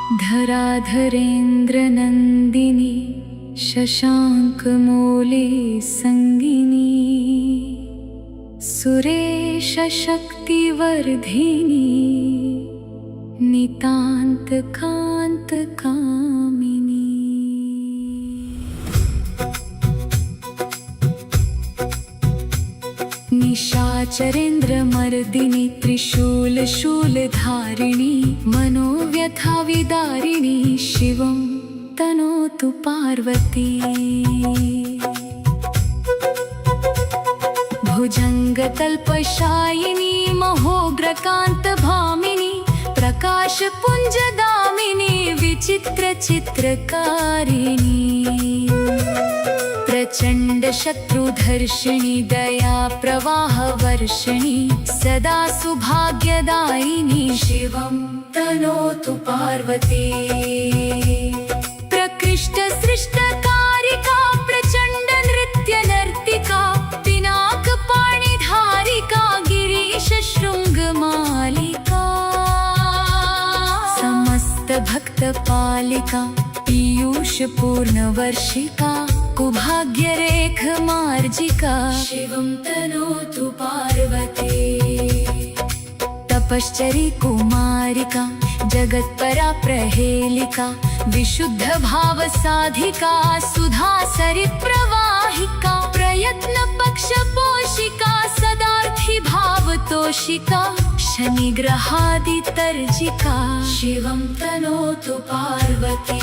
धराधरेन्द्रनन्दिनी शशाङ्कमौली संगिनी सुरेशशक्तिवर्धिनी नितान्तकान्तकामिनी। निशाचरेन्द्रमर्दिनी त्रिशूलधारिणी मनोव्यथाविदारिणी शिवं तनोतु पार्वती। भुजङ्गतल्पशायिनी महोग्रकान्तभामिनी प्रकाशपुञ्जदामिनी विचित्रचित्रकारिणी। प्रचण्डशत्रुधर्षिणी दया प्रवाहवर्षिणी सदा सुभाग्यदायिनी शिवं तनोतु पार्वती। प्रकृष्टसृष्टकारिका प्रचण्ड नृत्यनर्तिका पिनाकपाणिधारिका गिरीशशृङ्गमालिका। समस्तभक्तपालिका पीयूषपूर्णवर्षिका कुभाग्यरेखमार्जिका शिवं तनोतु पार्वती। तपश्चरी कुमारिका जगत्परा प्रहेलिका विशुद्धभावसाधिका सुधासरिप्रवाहिका प्रयत्नपक्षपोषिका सदार्थी भावतोषिका शनिग्रहादितर्जिका शिवं तनोतु पार्वती।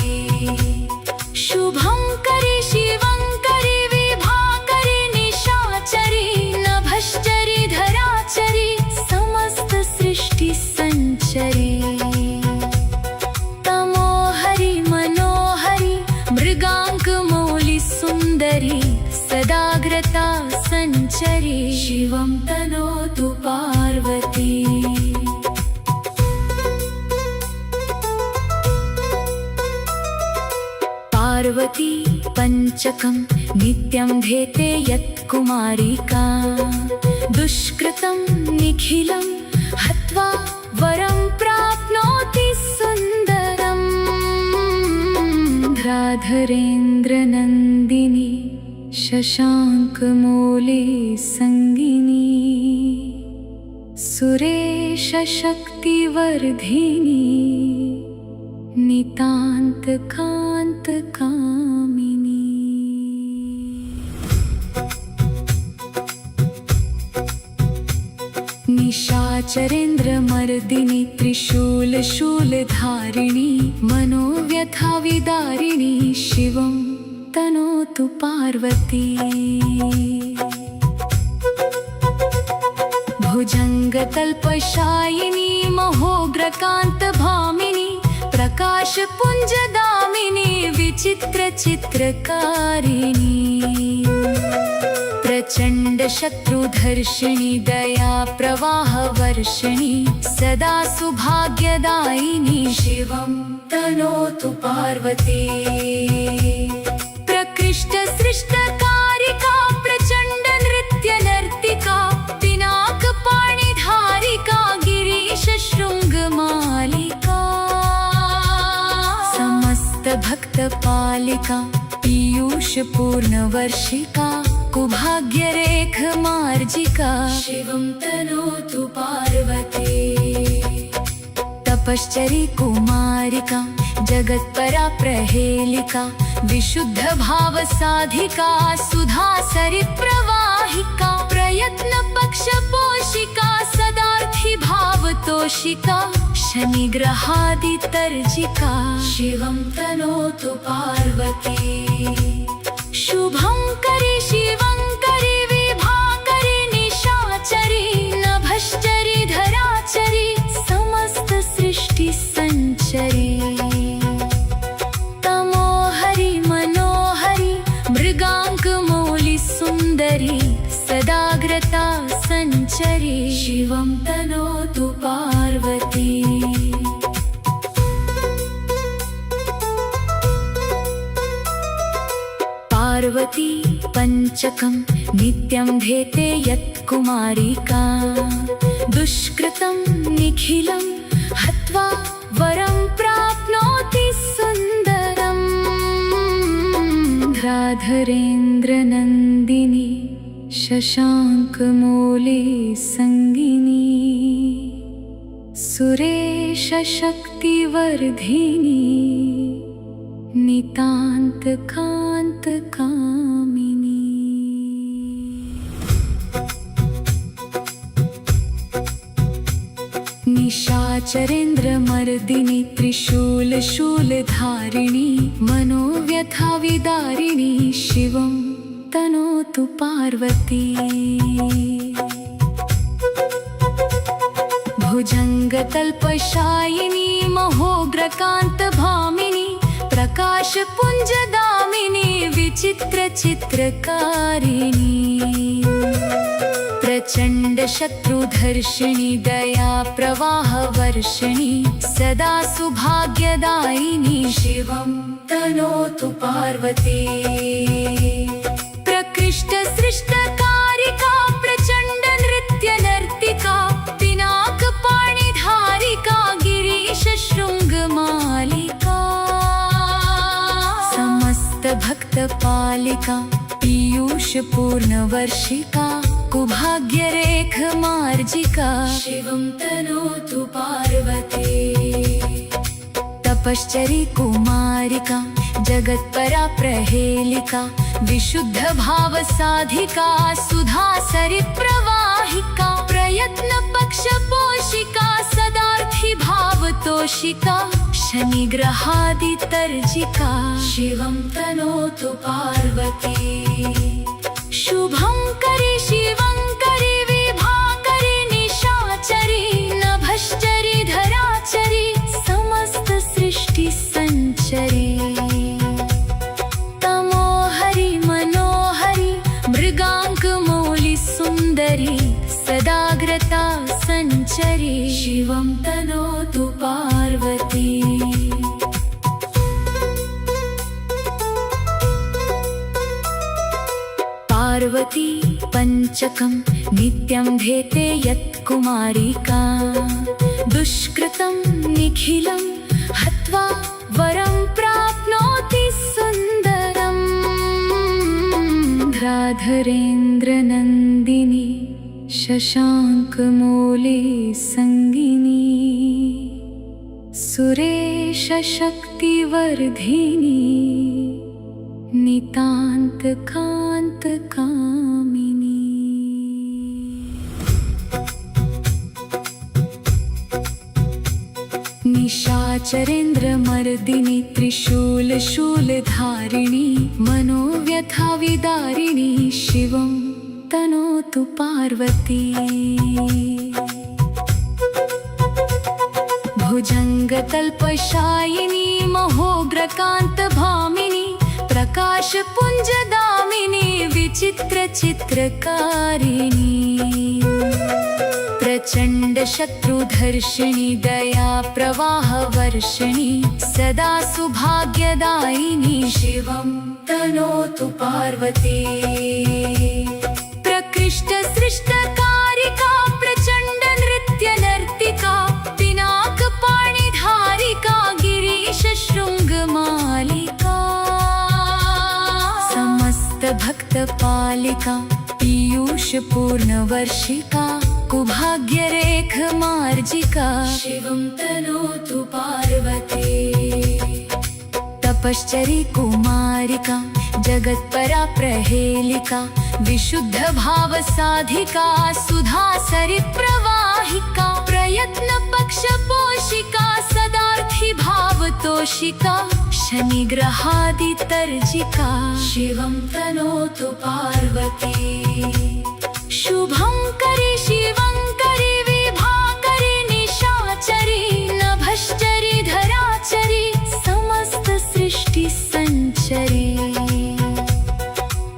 शुभंकरी शिवंकरी विभाकरी निशाचरी नभश्चरी धराचरी समस्त सृष्टि संचरी। तमोहरी मनोहरी मृगांकमौली सुंदरी सदाग्रता संचरी शिवं तनोतु पार्वती। पार्वती पंचकं नित्यं धेते यत्कुमारिका दुष्कृतं निखिलं हत्वा वरं प्राप्नोति सुन्दरम्। धराधरेन्द्रनन्दिनी शशाङ्कमौली संगिनी सुरेशशक्तिवर्धिनी नितान्तकान्तकामिनी। निशाचरेन्द्रमर्दिनी त्रिशूलधारिणी मनोव्यथाविदारिणी शिवं तनोतु पार्वती। भुजङ्गतल्पशायिनी महोग्रकान्तभामिनी प्रकाशपुञ्जदामिनी विचित्रचित्रकारिणी। प्रचण्डशत्रुधर्षिणी दया प्रवाहवर्षिणी सदा सुभाग्यदायिनी शिवं तनोतु पार्वती। प्रकृष्टसृष्टकारिका प्रचण्ड नृत्यनर्तिका पिनाकपाणिधारिका गिरीशशृङ्गमालिका। समस्तभक्तपालिका पीयूषपूर्णवर्षिका कुभाग्यरेखमार्जिका शिवं तनोतु पार्वती। तपश्चरी कुमारिका जगत्परा प्रहेलिका विशुद्धभावसाधिका सुधासरिप्रवाहिका प्रयत्नपक्षपोषिका सदार्थी भावतोषिका शनिग्रहादितर्जिका शिवं तनोतु पार्वती। शुभंकरी शिवंकरी विभाकरी निशाचरी नभश्चरी धराचरी समस्त सृष्टि संचरी। तमोहरी मनोहरी मृगांकमौली सुंदरी सदाग्रता संचरी शिवं तनोतु पार्वती। पार्वती पंचकं नित्यं धेते यत्कुमारिका दुष्कृतं निखिलं हत्वा वरं प्राप्नोति। धरेन्द्रनन्दिनी शशाङ्कमौले सङ्गिनी सुरेशशक्तिवर्धिनी नितान्तकान्तकामिनी। निशाचरेन्द्रमर्दिनी त्रिशूलशूलधारिणी मनोव्यथाविदारिणी शिवं तनोतु पार्वती। भुजङ्गतल्पशायिनी महोग्रकान्तभामिनी प्रकाशपुञ्जदामिनी विचित्रचित्रकारिणी। प्रचण्डशत्रुधर्षिणी दया प्रवाहवर्षिणी सदा सुभाग्यदायिनी शिवं तनोतु पार्वती। प्रकृष्टसृष्टकारिका प्रचण्डनृत्यनर्तिका पिनाकपाणिधारिका गिरीशशृङ्गमालिका समस्तभक्तपालिका पीयूषपूर्णवर्षिका कुभाग्यरेखमार्जिका शिवं तनोतु पार्वती। तपश्चरी कुमारिका जगत्परा प्रहेलिका विशुद्धभावसाधिका सुधासरिप्रवाहिका प्रयत्नपक्षपोषिका सदार्थी भावतोषिका शनिग्रहादितर्जिका शिवं तनोतु पार्वती। शुभंकरी शिवंकरी विभाकरी निशाचरी नभश्चरी धराचरी समस्त सृष्टि संचरी। तमोहरि मनोहरि मृगांकमौलि सुंदरी सदाग्रता संचरी शिवं तनोतु पार्वती। पार्वती पंचकं नित्यं धेते यत्कुमारिका दुष्कृतं निखिलं हत्वा वरं प्राप्नोति सुन्दरम्। धरेन्द्रनन्दिनी शशाङ्कमौले सङ्गिनी सुरेशशक्तिवर्धिनी नितान्तकान्तकामिनी। निशाचरेन्द्रमर्दिनी त्रिशूलशूलधारिणी मनोव्यथाविदारिणी शिवं तनोतु पार्वती। भुजङ्गतल्पशायिनी महोग्रकान्तभामिनी प्रकाशपुञ्जदामिनी विचित्रचित्रकारिणी। प्रचण्डशत्रुधर्षिणी दया प्रवाहवर्षिणी सदा सुभाग्यदायिनी शिवं तनोतु पार्वती। प्रकृष्टसृष्टकारिका प्रचण्डनृत्यनर्तिका पिनाकपाणिधारिका गिरीशशृङ्गमालिका समस्तभक्तपालिका पीयूषपूर्णवर्षिका कुभाग्यरेखमार्जिका शिवं तनोतु पार्वती। तपश्चरी कुमारिका जगत्परा प्रहेलिका विशुद्धभावसाधिका सुधासरिप्रवाहिका प्रयत्नपक्षपोषिका सदार्थी भावतोषिका शनिग्रहादितर्जिका शिवं तनोतु पार्वती। शुभंकरी शिवंकरी विभाकरी निशाचरी नभश्चरी धराचरी समस्त सृष्टि संचरी।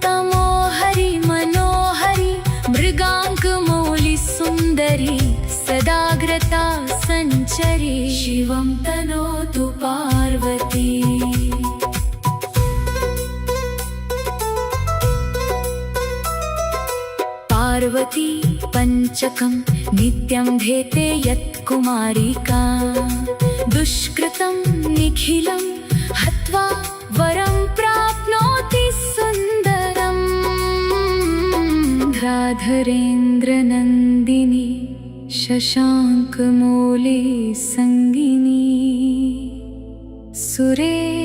तमोहरि मनोहरि मृगांकमौलि सुंदरी सदाग्रता संचरी शिवं तनोतु पार्वती। पार्वती पंचकं नित्यं धेते यत्कुमारिका दुष्कृतं निखिलं हत्वा वरं प्राप्नोति सुन्दरम्। राधरेन्द्रनन्दिनी शशाङ्कमौली सङ्गिनी सुरेशशक्तिवर्धिनी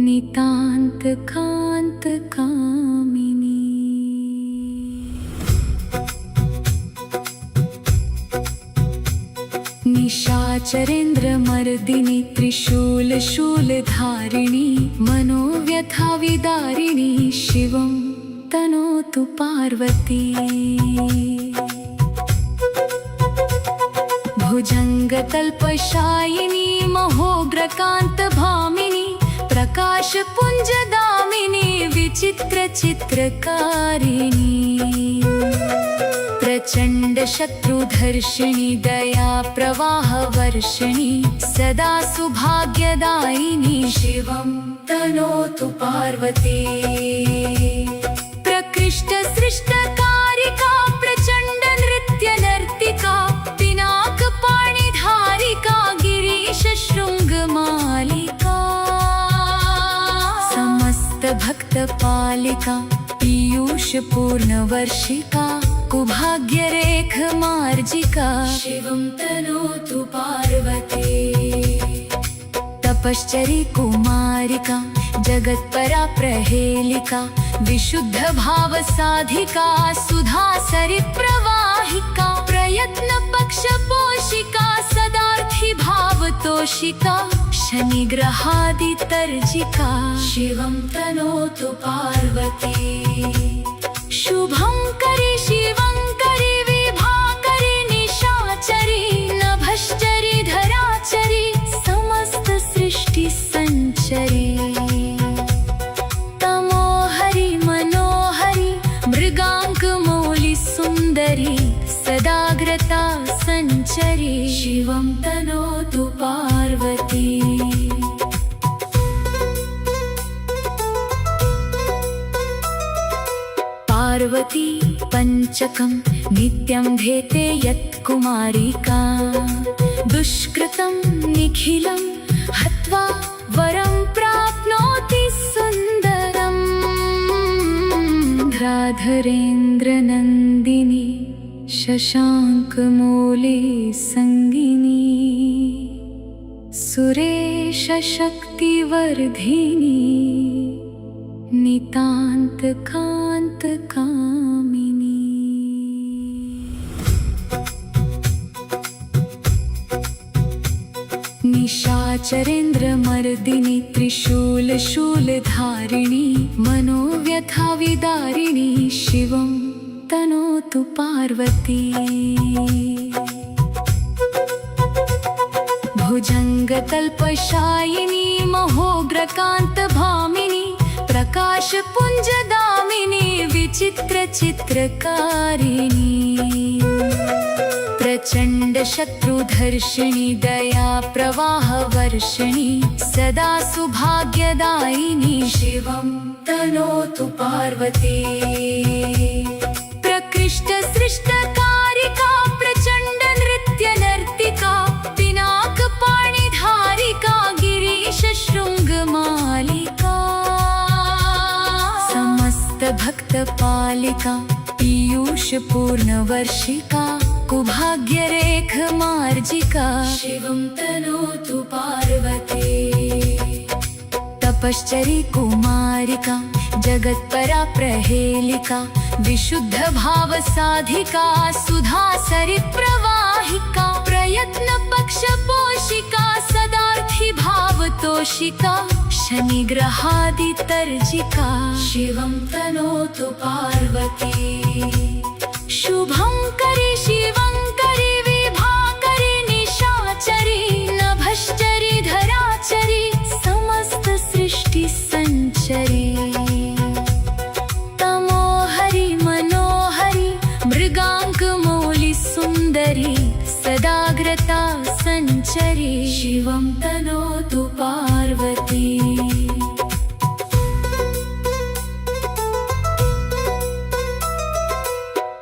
नितान्तकान्तकामिनी। निशाचरेन्द्रमर्दिनी त्रिशूलशूलधारिणी मनोव्यथाविदारिणी शिवं तनोतु पार्वती। भुजङ्गतल्पशायिनी महोग्रकान्तभामिनी प्रकाशपुञ्जदामिनी विचित्रचित्रकारिणी। प्रचण्डशत्रुधर्षिणी दया प्रवाहवर्षिणी सदा सुभाग्यदायिनी शिवं तनोतु पार्वती। प्रकृष्टसृष्टकारिका प्रचण्डनृत्यनर्तिका पिनाकपाणिधारिका गिरीशशृङ्गमालिका समस्तभक्तपालिका पीयूषपूर्णवर्षिका कुभाग्यरेखमार्जिका शिवं तनोतु पार्वती। तपश्चरी कुमारिका जगत्परा प्रहेलिका विशुद्धभावसाधिका सुधासरिप्रवाहिका प्रयत्नपक्षपोषिका सदार्थी भावतोषिका शनिग्रहादितर्जिका शिवं तनोतु पार्वती। शुभंकरी शिवंकरी विभाकरी निशाचरी नभश्चरी धराचरी समस्त सृष्टि संचरी। तमोहरी मनोहरी मृगांकमौली सुंदरी सदाग्रता संचरी शिवं तनोतु पार्वती। पार्वती पंचकं नित्यं धेते यत्कुमारिका दुष्कृतं निखिलं हत्वा वरं प्राप्नोति सुन्दरम्। राधरेन्द्रनन्दिनी शशाङ्कमौली सङ्गिनी सुरेशशक्तिवर्धिनी नितान्तकान्तकामिनी। निशाचरेन्द्रमर्दिनी त्रिशूलशूलधारिणी मनोव्यथाविदारिणी शिवं तनोतु पार्वती। भुजङ्गतल्पशायिनी महोग्रकान्तभामिनी प्रकाशपुञ्जदामिनी विचित्रचित्रकारिणी। प्रचण्डशत्रुधर्षिणी दया प्रवाहवर्षिणी सदा सुभाग्यदायिनी शिवं तनोतु पार्वती। प्रकृष्टसृष्टकारिका प्रचण्डनृत्यनर्तिका पिनाकपाणिधारिका गिरीशशृङ्गमालिका समस्तभक्तपालिका पीयूषपूर्णवर्षिका कुभाग्यरेखमार्जिका शिवं तनोतु पार्वती। तपश्चरी कुमारिका जगत्परा प्रहेलिका विशुद्धभावसाधिका सुधासरिप्रवाहिका प्रयत्नपक्षपोषिका सदार्थी भावतोषिका शनिग्रहादितर्जिका शिवं तनोतु पार्वती। शुभंकरी शिवंकरी विभाकरी निशाचरी नभश्चरी धराचरी समस्त सृष्टि संचरी। तमोहरी मनोहरी मृगांकमौली सुंदरी सदाग्रता संचरी शिवं तनोतु पार्वती।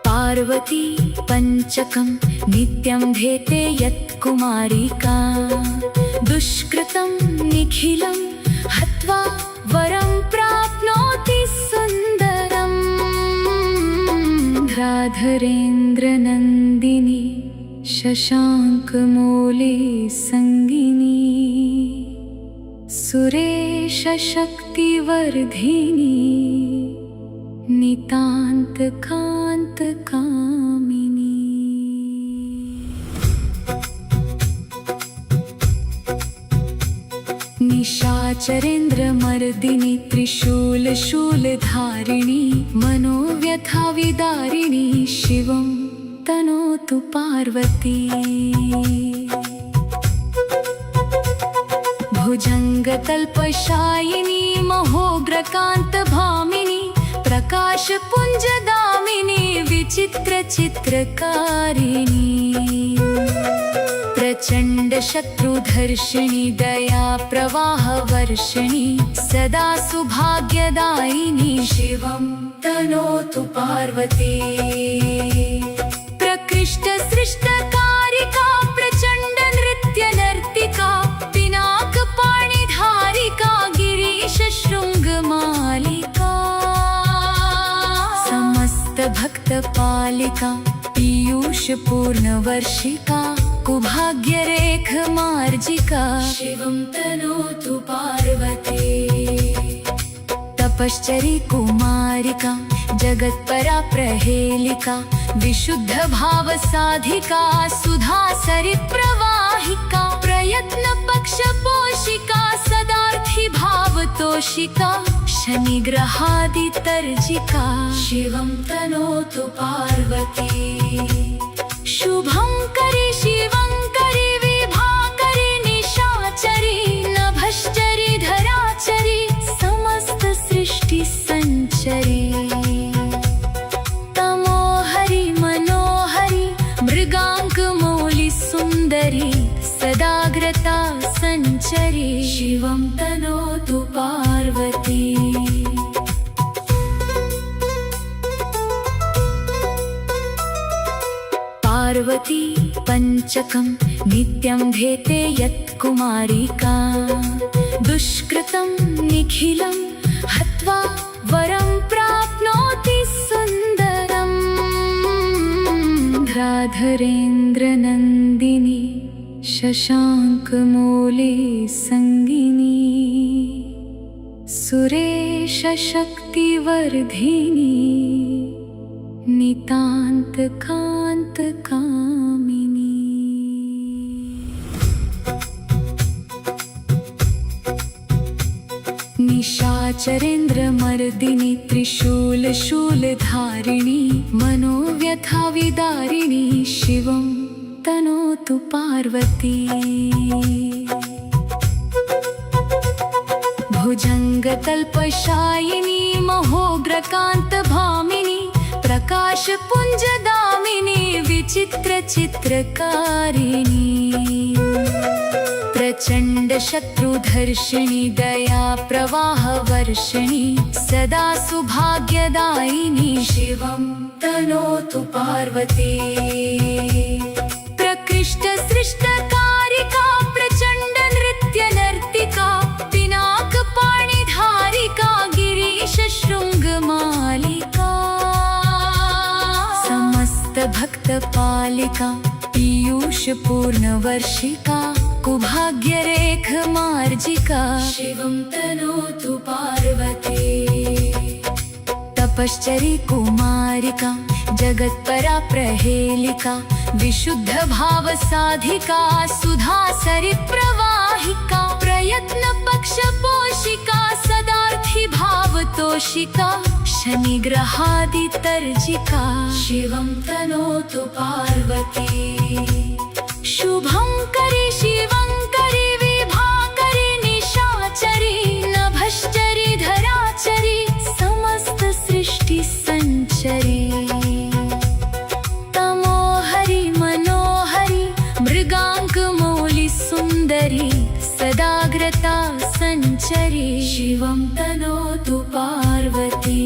पार्वती पंचकं नित्यं धेते यत्कुमारिका दुष्कृतं निखिलं हत्वा वरं प्राप्नोति सुन्दरम्। धरेन्द्रनन्दिनी शशाङ्कमौली सङ्गिनी सुरेशशक्तिवर्धिनी नितान्तकान्तकामिनी। निशाचरेन्द्रमर्दिनी त्रिशूलधारिणी मनोव्यथाविदारिणी शिवं तनोतु पार्वती। भुजङ्गतल्पशायिनी महोग्रकान्तभामिनी प्रकाशपुञ्जदामिनी विचित्रचित्रकारिणी प्रचण्डशत्रुधर्षिणी दयाप्रवाहवर्षिणी सदा सुभाग्यदायिनी शिवं तनोतु पार्वती। प्रकृष्टसृष्टकारिका प्रचण्डनृत्यनर्तिका पिनाकपाणिधारिका गिरीशशृङ्गमालिका समस्तभक्तपालिका पीयूषपूर्णवर्षिका कुभाग्यरेखमार्जिका शिवं तनोतु पार्वती। तपश्चरी कुमारिका जगत्परा प्रहेलिका विशुद्धभावसाधिका सुधासरिप्रवाहिका प्रयत्नपक्षपोषिका सदार्थी भावतोषिका शनिग्रहादितर्जिका शिवं तनोतु पार्वती। शुभंकरी शिवंकरी विभाकरी निशाचरी नभश्चरी धराचरी समस्त सृष्टि संचरी तमोहरि मनोहरि मृगांकमौलि सुंदरी सदाग्रता संचरी शिवं तनोतु पार्वती। पार्वती पंचकं नित्यं धेते यत्कुमारिका दुष्कृतं निखिलं हत्वा वरं प्राप्नोति सुन्दरम्। धरेन्द्रनन्दिनी शशाङ्कमौली सङ्गिनी सुरेशशक्तिवर्धिनी नितान्तकान्तकामिनी। निशाचरेन्द्रमर्दिनी त्रिशूलधारिणी मनोव्यथाविदारिणी शिवं तनोतु पार्वती। भुजङ्गतल्पशायिनी महोग्रकान्तभामिनी प्रकाशपुञ्जदामिनी विचित्रचित्रकारिणी प्रचण्डशत्रुधर्षिणी दयाप्रवाहवर्षिणी सदा सुभाग्यदायिनी शिवं तनोतु पार्वती। प्रकृष्टसृष्टकारिका प्रचण्डनृत्यनर्तिका पिनाकपाणिधारिका गिरीशशृङ्गमालिका समस्तभक्तपालिका पीयूषपूर्णवर्षिका कुभाग्यरेखमार्जिका शिवं तनोतु पार्वती। तपश्चरी कुमारिका जगत्परा प्रहेलिका विशुद्धभावसाधिका सुधासरिप्रवाहिका प्रयत्नपक्षपोषिका सदार्थी भावतोषिका शनिग्रहादितर्जिका शिवं तनोतु पार्वती। शुभंकरी शिवंकरी विभाकरी निशाचरी नभश्चरी धराचरी समस्त सृष्टि संचरी तमोहरि मनोहरि मृगांकमौलि सुंदरी सदाग्रता संचरी शिवं तनोतु पार्वती।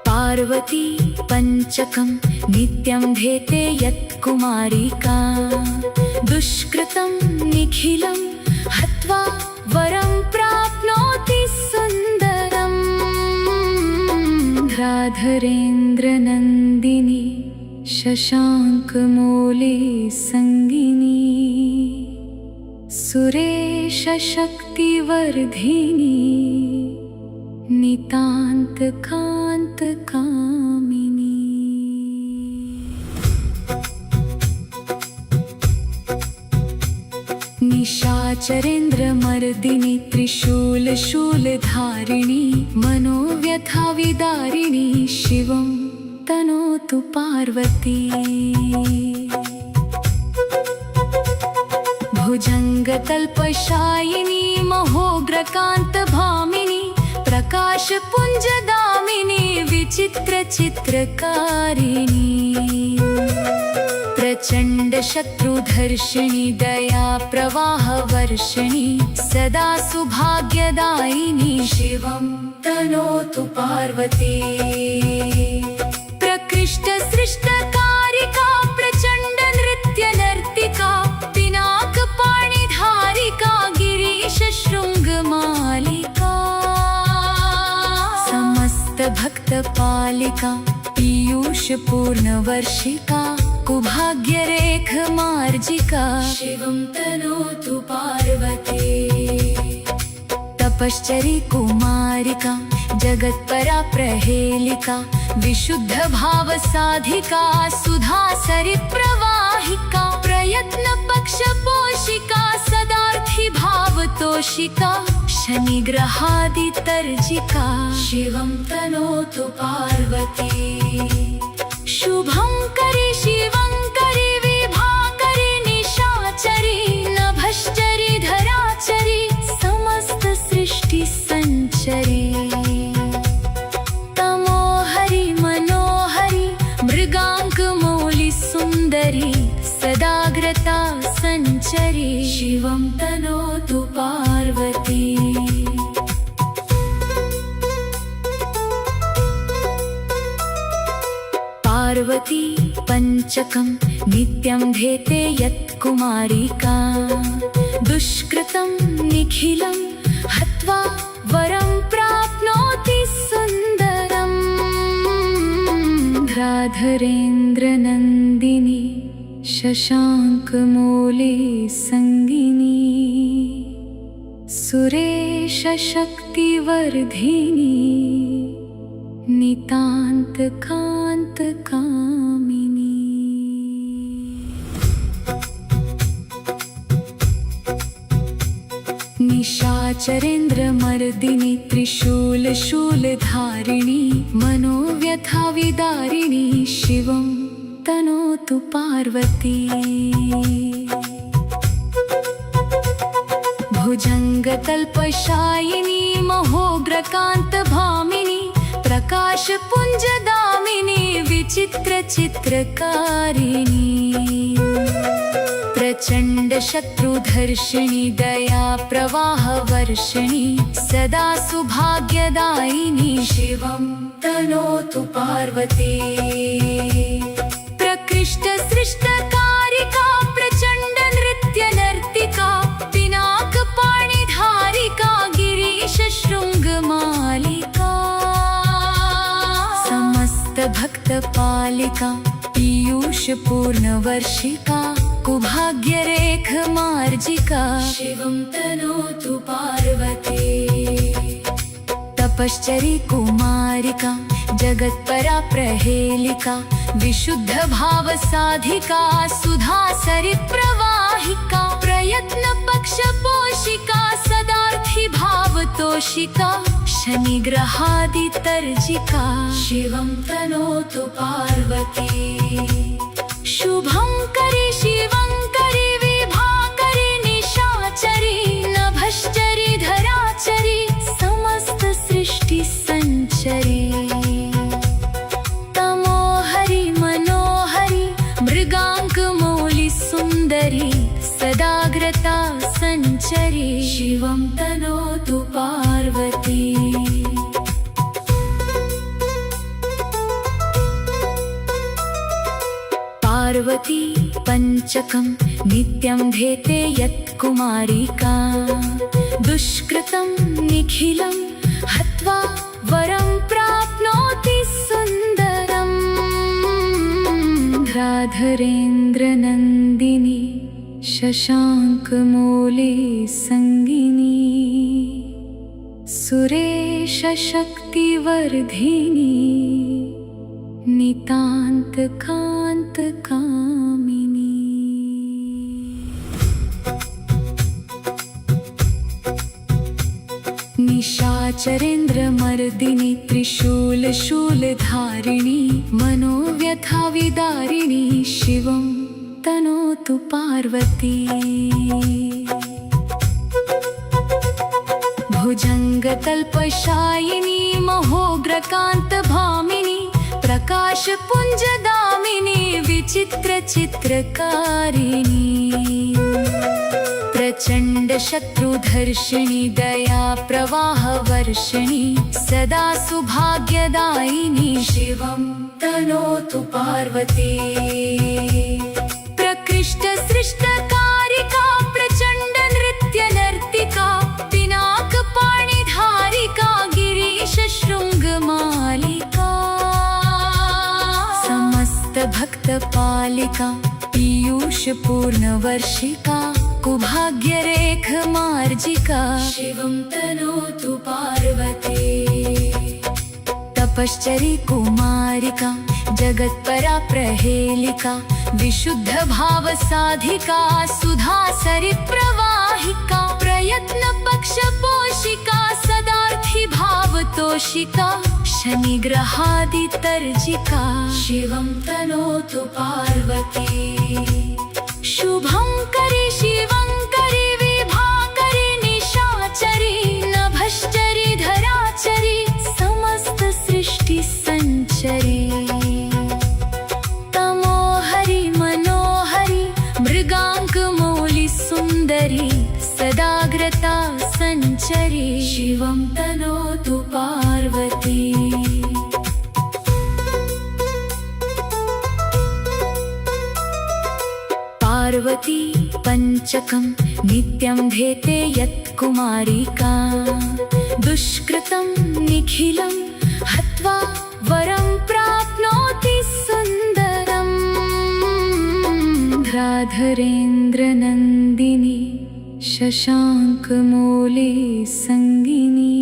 पार्वती पंचकं नित्यं धेते यत्कुमारिका दुष्कृतं निखिलं हत्वा वरं प्राप्नोति सुन्दरम्। ध्राधरेन्द्रनन्दिनी शशाङ्कमौले सङ्गिनी सुरेशशक्तिवर्धिनी नितान्तकान्तकामिनी। निशाचरेन्द्रमर्दिनी त्रिशूलशूलधारिणी मनोव्यथाविदारिणी शिवं तनोतु पार्वती। भुजङ्गतल्पशायिनी महोग्रकान्तभामिनी प्रकाशपुञ्जदामिनी विचित्रचित्रकारिणी। प्रचण्डशत्रुधर्षिणी दया प्रवाहवर्षिणी सदा सुभाग्यदायिनी शिवं तनोतु पार्वती। प्रकृष्टसृष्टकारिका प्रचण्डनृत्यनर्तिका पिनाकपाणिधारिका गिरीशशृङ्गमालिका समस्तभक्तपालिका पीयूषपूर्णवर्षिका कुभाग्यरेखमार्जिका शिवं तनोतु पार्वती। तपश्चरी कुमारिका जगत्परा प्रहेलिका विशुद्धभावसाधिका सुधासरिप्रवाहिका प्रयत्नपक्षपोषिका सदार्थी भावतोषिका शनिग्रहादितर्जिका शिवं तनोतु पार्वती। शुभंकरी शिवंकरी विभाकरी निशाचरी नभश्चरी धराचरी समस्त सृष्टि संचरी। तमोहरि मनोहरि मृगांकमौलि सुंदरी सदाग्रता संचरी शिवं तनोतु पार्वती। पार्वती पंचकं नित्यं धेते यत्कुमारिका दुष्कृतं निखिलं हत्वा वरं प्राप्नोति सुन्दरम्। ध्राधरेन्द्रनन्दिनी शशाङ्कमौले सङ्गिनी सुरेशशक्तिवर्धिनी नितान्तकान्तकामिनी। निशाचरेन्द्रमर्दिनी त्रिशूलशूलधारिणी मनोव्यथाविदारिणी शिवं तनोतु पार्वती। भुजङ्गतल्पशायिनी महोग्रकान्तभामिनी प्रकाशपुञ्जदामिनी विचित्रचित्रकारिणी। प्रचण्डशत्रुधर्षिणी दया प्रवाहवर्षिणी सदा सुभाग्यदायिनी शिवं तनोतु पार्वती। प्रकृष्टसृष्टकारिका प्रचण्डनृत्यनर्तिका पिनाकपाणिधारिका गिरीशशृङ्गमालिका समस्तभक्तपालिका पीयूषपूर्णवर्षिका कुभाग्यरेखमार्जिका शिवं तनोतु पार्वती। तपश्चरी कुमारिका जगत्परा प्रहेलिका विशुद्धभावसाधिका सुधासरिप्रवाहिका प्रयत्नपक्षपोषिका सदार्थी भावतोषिका शनिग्रहादितर्जिका शिवं तनोतु पार्वती। शुभंकरी शिवंकरी विभाकरी निशाचरी नभश्चरी धराचरी समस्त सृष्टि संचरी। तमोहरि मनोहरि मृगांकमौलि सुंदरी सदाग्रता संचरी शिवं तनोतु पार्वती। पार्वती पंचकं नित्यं धेते यत्कुमारिका दुष्कृतं निखिलं हत्वा वरं प्राप्नोति राधरेन्द्रनन्दिनी शशाङ्कमौली सङ्गिनी सुरेशशक्तिवर्धिनी नितान्तकान्तकामिनी। निशाचरेन्द्रमर्दिनी त्रिशूलधारिणी मनोव्यथाविदारिणी शिवं तनोतु पार्वती। भुजङ्गतल्पशायिनी महोग्रकान्तभामिनी प्रकाशपुञ्जगामिनी विचित्रचित्रकारिणी। प्रचण्डशत्रुधर्षिणी दया प्रवाहवर्षिणी सदा सुभाग्यदायिनी शिवं तनोतु पार्वती। प्रकृष्टसृष्टकारिका प्रचण्डनृत्यनर्तिका पिनाकपाणिधारिका गिरीशशृङ्गमालिका समस्तभक्तपालिका पीयूषपूर्णवर्षिका कुभाग्यरेखमार्जिका शिवं तनोतु पार्वती। तपश्चरी कुमारिका जगत्परा प्रहेलिका विशुद्धभावसाधिका सुधासरिप्रवाहिका प्रयत्नपक्षपोषिका सदार्थी भावतोषिका शनिग्रहादितर्जिका शिवं तनोतु पार्वती। शुभंकरी शिवंकरी विभाकरी निशाचरी नभश्चरी धराचरी समस्त सृष्टि संचरी। तमोहरी मनोहरी मृगांकमौली सुंदरी सदाग्रता संचरी शिवं तनोतु पार्वती। पार्वती पंचकं नित्यं धेते यत्कुमारिका दुष्कृतं निखिलं हत्वा वरं प्राप्नोति सुन्दरम्। राधरेन्द्रनन्दिनी शशाङ्कमौली सङ्गिनी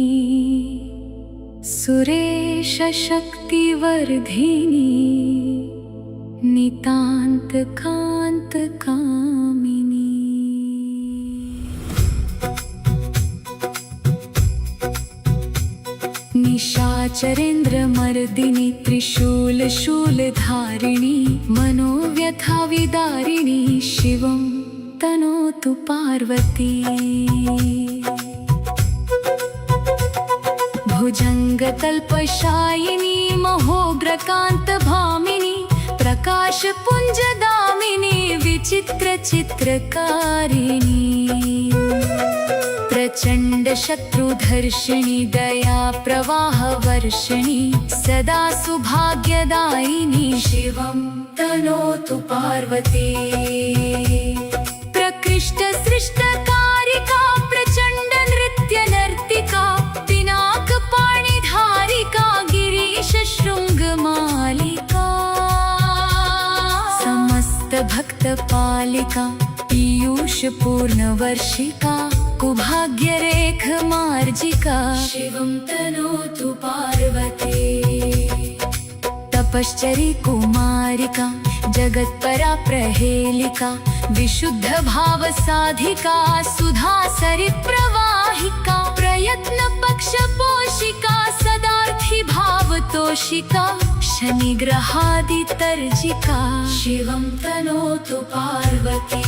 सुरेशशक्तिवर्धिनी नितान्तकान्तकामिनी। निशाचरेन्द्रमर्दिनी त्रिशूलधारिणी मनोव्यथाविदारिणी शिवं तनोतु पार्वती। भुजङ्गतल्पशायिनी महोग्रकान्तभामिनी प्रकाशपुञ्जगामिनी विचित्रचित्रकारिणी। प्रचण्डशत्रुधर्षिणी दया प्रवाहवर्षिणी सदा सुभाग्यदायिनी शिवं तनोतु पार्वती। प्रकृष्टसृष्टकारिका प्रचण्डनृत्यनर्तिका पिनाकपाणिधारिका गिरीशशृङ्गमालिका समस्तभक्तपालिका पीयूषपूर्णवर्षिका कुभाग्यरेखमार्जिका शिवं तनोतु पार्वती। तपश्चरी कुमारिका जगत्परा प्रहेलिका विशुद्धभावसाधिका सुधासरिप्रवाहिका प्रयत्नपक्षपोषिका सदार्थी भावतोषिका शनिग्रहादितर्जिका शिवं तनोतु पार्वती।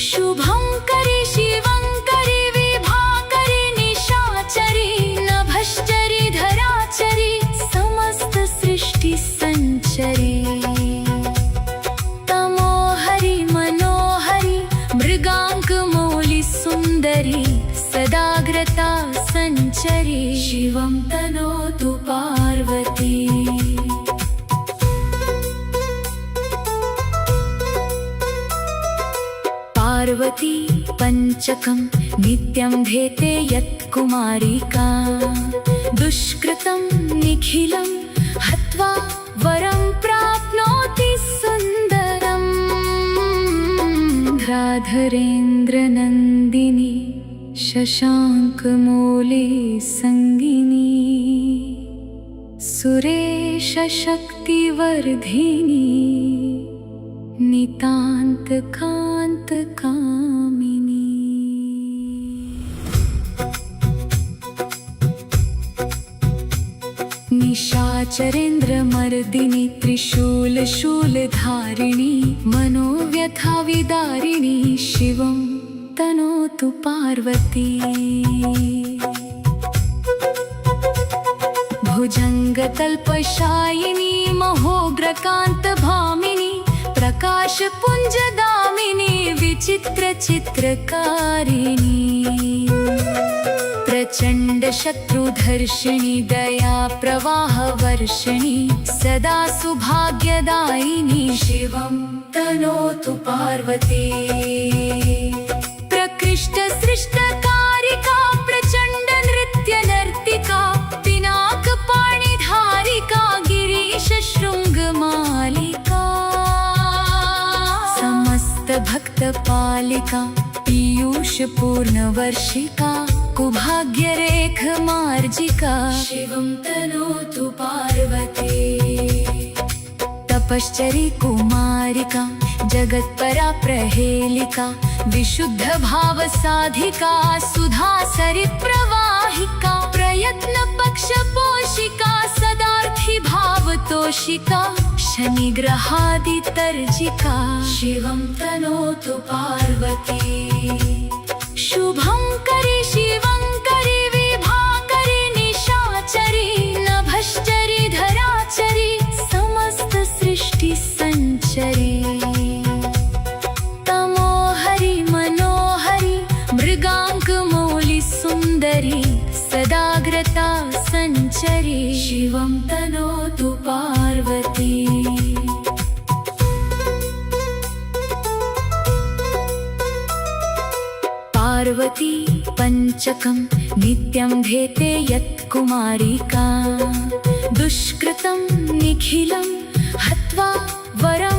शुभंकरी शिवंकरी विभाकरी निशाचरी नभश्चरी धराचरी समस्त सृष्टि संचरी। तमोहरी मनोहरी मृगांकमौली सुंदरी सदाग्रता संचरी शिवं तनोतु पार्वती। पार्वती पंचकं नित्यं धेते यत्कुमारिका दुष्कृतं निखिलं हत्वा वरं प्राप्नोति धरेन्द्रनन्दिनी शशाङ्कमौले सङ्गिनी सुरेशशक्तिवर्धिनी नितान्तकान्तकामिनी। निशाचरेन्द्रमर्दिनी त्रिशूलशूलधारिणी मनोव्यथाविदारिणी शिवं तनोतु पार्वती। भुजङ्गतल्पशायिनी महोग्रकान्तभामिनी प्रकाशपुञ्जदामिनी विचित्रचित्रकारिणी। प्रचण्डशत्रुधर्षिणी दया प्रवाहवर्षिणी सदा सुभाग्यदायिनी शिवं तनोतु पार्वती। प्रकृष्टसृष्टकारिका प्रचण्ड नृत्यनर्तिका पिनाकपाणिधारिका गिरीशशृङ्गमालिका। समस्तभक्तपालिका पीयूषपूर्णवर्षिका कुभाग्यरेखमार्जिका शिवं तनोतु पार्वती। तपश्चरी कुमारिका जगत्परा प्रहेलिका विशुद्धभावसाधिका सुधासरिप्रवाहिका प्रयत्नपक्षपोषिका सदार्थी भावतोषिका शनिग्रहादितर्जिका शिवं तनोतु पार्वती। शुभंकरी शिवंकरी विभाकरी निशाचरी नभश्चरी धराचरी समस्त सृष्टि संचरी। तमोहरि मनोहरि मृगांक मौलि सुंदरी सदाग्रता संचरी शिवं तनोतु पार्वती। पार्वती पंचकं नित्यं धेते यत्कुमारिका दुष्कृतं निखिलं हत्वा वरं